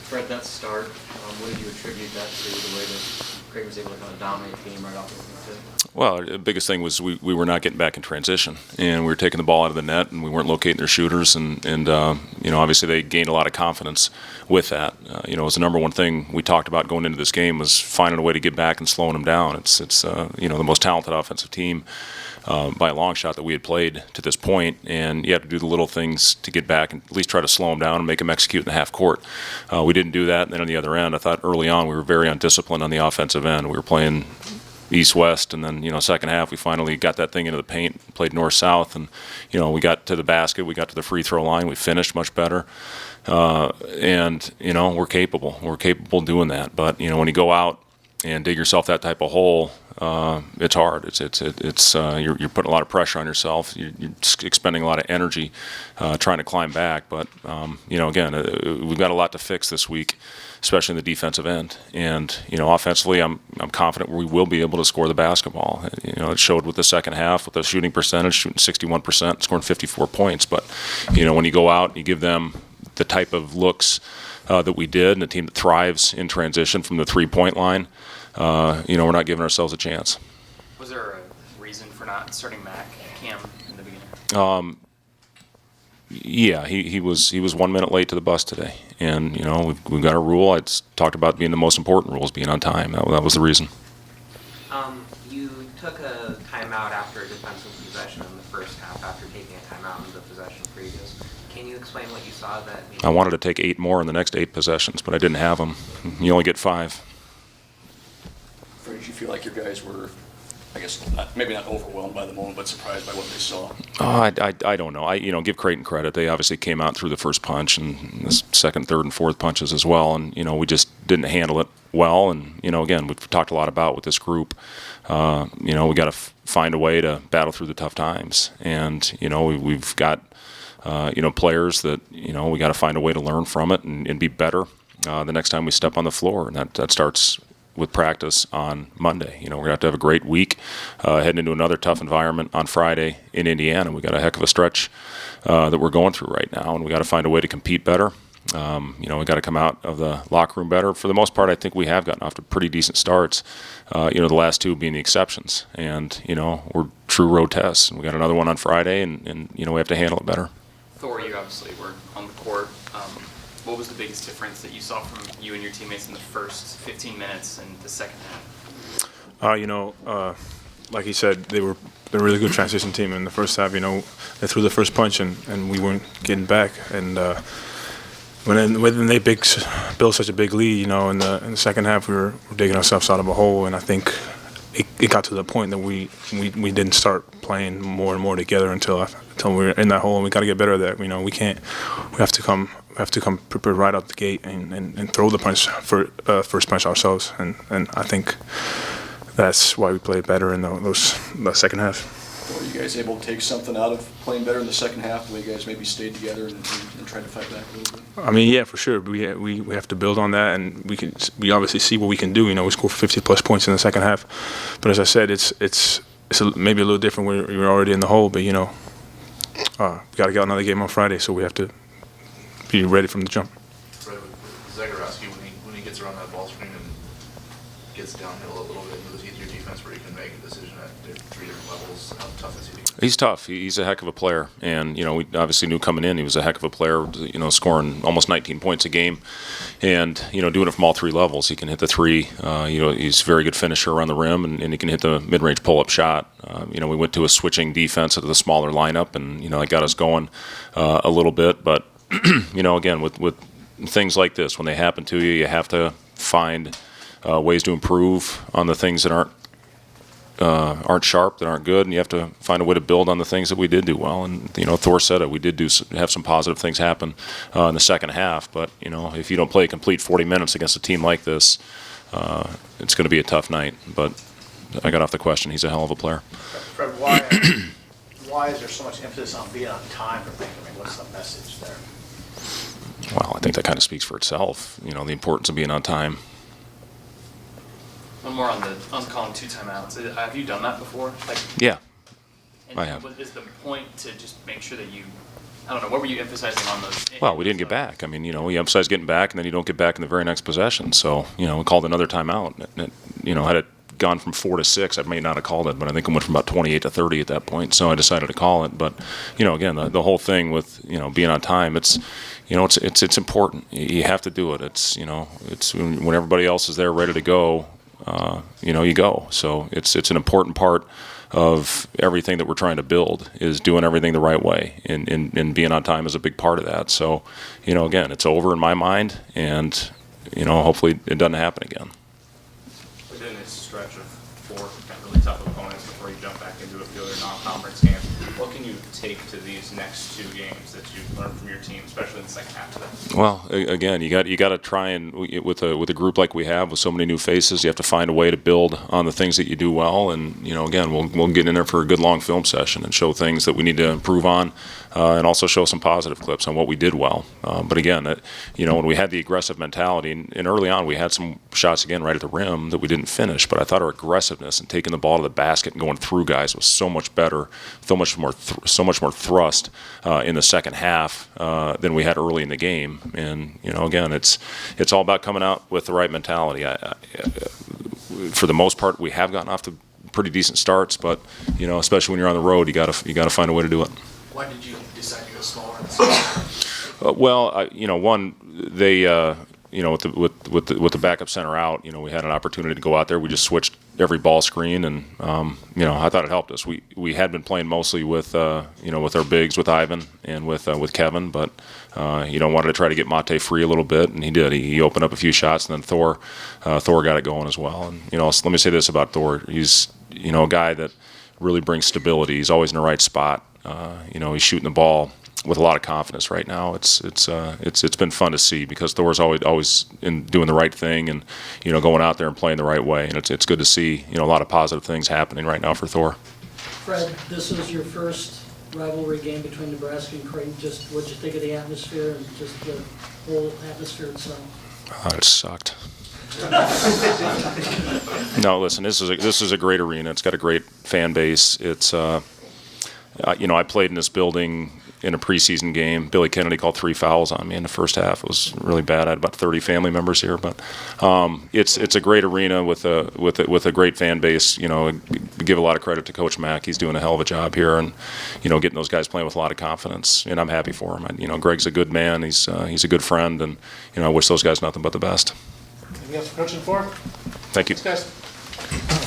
Fred, that start, what did you attribute that to, the way that Creighton was able to kind of dominate the game right off the bat? Well, the biggest thing was we were not getting back in transition, and we were taking the ball out of the net, and we weren't locating their shooters, and obviously they gained a lot of confidence with that. It was the number one thing we talked about going into this game was finding a way to get back and slowing them down. It's the most talented offensive team by a long shot that we had played to this point, and you have to do the little things to get back and at least try to slow them down and make them execute in the half court. We didn't do that, and then on the other end, I thought early on we were very undisciplined on the offensive end. We were playing east-west, and then second half we finally got that thing into the paint, played north-south, and we got to the basket, we got to the free throw line, we finished much better, and we're capable of doing that. But when you go out and dig yourself that type of hole, it's hard. You're putting a lot of pressure on yourself. You're expending a lot of energy trying to climb back. But again, we've got a lot to fix this week, especially in the defensive end. And offensively, I'm confident we will be able to score the basketball. It showed with the second half with the shooting percentage, shooting 61%, scoring 54 points. But when you go out, and you give them the type of looks that we did, and a team that thrives in transition from the three-point line. We're not giving ourselves a chance. Was there a reason for not starting Cam in the beginning? Yeah, he was 1 minute late to the bus today, and we've got a rule. I talked about being the most important rules, being on time. That was the reason. You took a timeout after a defensive possession in the first half after taking a timeout in the possession previous. Can you explain what you saw that? I wanted to take 8 more in the next 8 possessions, but I didn't have them. You only get 5. Fred, did you feel like your guys were, I guess, maybe not overwhelmed by the moment, but surprised by what they saw? I don't know. Give Creighton credit. They obviously came out through the first punch and the second, third, and fourth punches as well, and we just didn't handle it well. And again, we've talked a lot about with this group. We got to find a way to battle through the tough times, and we've got players that we got to find a way to learn from it and be better the next time we step on the floor, and that starts with practice on Monday. We're going to have a great week heading into another tough environment on Friday in Indiana. We got a heck of a stretch that we're going through right now, and we got to find a way to compete better. We got to come out of the locker room better. For the most part, I think we have gotten off to pretty decent starts. The last 2 being the exceptions, and we're true road tests. And we got another one on Friday, and we have to handle it better. Thor, you obviously were on the court. What was the biggest difference that you saw from you and your teammates in the first 15 minutes and the second half? Like he said, they're a really good transition team. In the first half, they threw the first punch and we weren't getting back. And when they built such a big lead, in the second half, we were digging ourselves out of a hole. And I think it got to the point that we didn't start playing more and more together until we were in that hole. And we got to get better at that. We have to come prepared right out the gate and throw the punch for first punch ourselves. And I think that's why we played better in the second half. Were you guys able to take something out of playing better in the second half, the way you guys maybe stayed together and tried to fight back a little bit? Yeah, for sure. We have to build on that, and we obviously see what we can do. We scored 50-plus points in the second half. But as I said, it's maybe a little different when you're already in the hole. But, we got to get another game on Friday, so we have to be ready from the jump. Fred, Zagorowski, when he gets around that ball screen and gets downhill a little bit, was he your defense where he can make a decision at 3 different levels? How tough is he? He's tough. He's a heck of a player, and we obviously knew coming in he was a heck of a player. Scoring almost 19 points a game, and doing it from all 3 levels. He can hit the 3. He's a very good finisher around the rim, and he can hit the mid-range pull-up shot. We went to a switching defense at the smaller lineup, and that got us going a little bit. But again, with things like this, when they happen to you, you have to find ways to improve on the things that aren't sharp, that aren't good, and you have to find a way to build on the things that we did do well. And Thor said it. We did have some positive things happen in the second half. But if you don't play a complete 40 minutes against a team like this, it's going to be a tough night. But I got off the question. He's a hell of a player. Fred, why is there so much emphasis on being on time for things? What's the message there? Well, I think that kind of speaks for itself. The importance of being on time. One more on calling 2 timeouts. Have you done that before? Yeah, I have. Is the point to just make sure that you I don't know, what were you emphasizing on those? Well, we didn't get back. I mean, you know, we emphasize getting back, and then you don't get back in the very next possession. So, you know, we called another timeout. You know, had it gone from 4 to 6, I may not have called it, but I think it went from about 28 to 30 at that point. So I decided to call it. But, you know, again, the whole thing with, you know, being on time, it's important. You have to do it. It's, you know, it's when everybody else is there ready to go, you know, you go. So it's an important part of everything that we're trying to build, is doing everything the right way, and being on time is a big part of that. So, you know, again, it's over in my mind, and, you know, hopefully it doesn't happen again. Within this stretch of 4 really tough opponents before you jump back into a few other non-conference games, what can you take to these next 2 games that you've learned from your team, especially in the second half today? Well, again, you got to try and with a group like we have with so many new faces, you have to find a way to build on the things that you do well. And, you know, again, we'll get in there for a good long film session and show things that we need to improve on, and also show some positive clips on what we did well. But again, you know, when we had the aggressive mentality, and early on we had some shots again right at the rim that we didn't finish, but I thought our aggressiveness and taking the ball to the basket and going through guys was so much better, so much more thrust in the second half than we had early in the game. And, you know, again, it's all about coming out with the right mentality. For the most part, we have gotten off to pretty decent starts, but, you know, especially when you're on the road, you got to find a way to do it. Why did you decide to go smaller in the second? Well, you know, one, they, you know, with the backup center out, you know, we had an opportunity to go out there. We just switched every ball screen, and you know, I thought it helped us. We had been playing mostly with you know, with our bigs, with Ivan and with Kevin, but you know, wanted to try to get Mate free a little bit, and he did. He opened up a few shots, and then Thor got it going as well. And, you know, let me say this about Thor: he's, you know, a guy that really brings stability. He's always in the right spot. You know, he's shooting the ball with a lot of confidence right now. It's been fun to see, because Thor's always in doing the right thing, and, you know, going out there and playing the right way. And it's good to see, you know, a lot of positive things happening right now for Thor. Fred, this is your first rivalry game between Nebraska and Creighton. Just what'd you think of the atmosphere and just the whole atmosphere itself? It sucked. No, listen, this is a great arena. It's got a great fan base. It's you know, I played in this building in a preseason game. Billy Kennedy called 3 fouls on me in the first half. It was really bad. I had about 30 family members here, but it's a great arena with a great fan base. You know, give a lot of credit to Coach Mack. He's doing a hell of a job here, and, you know, getting those guys playing with a lot of confidence. And I'm happy for him. You know, Greg's a good man. He's a good friend, and, you know, I wish those guys nothing but the best. Anything else for Coach and for? Thank you. Thanks, guys.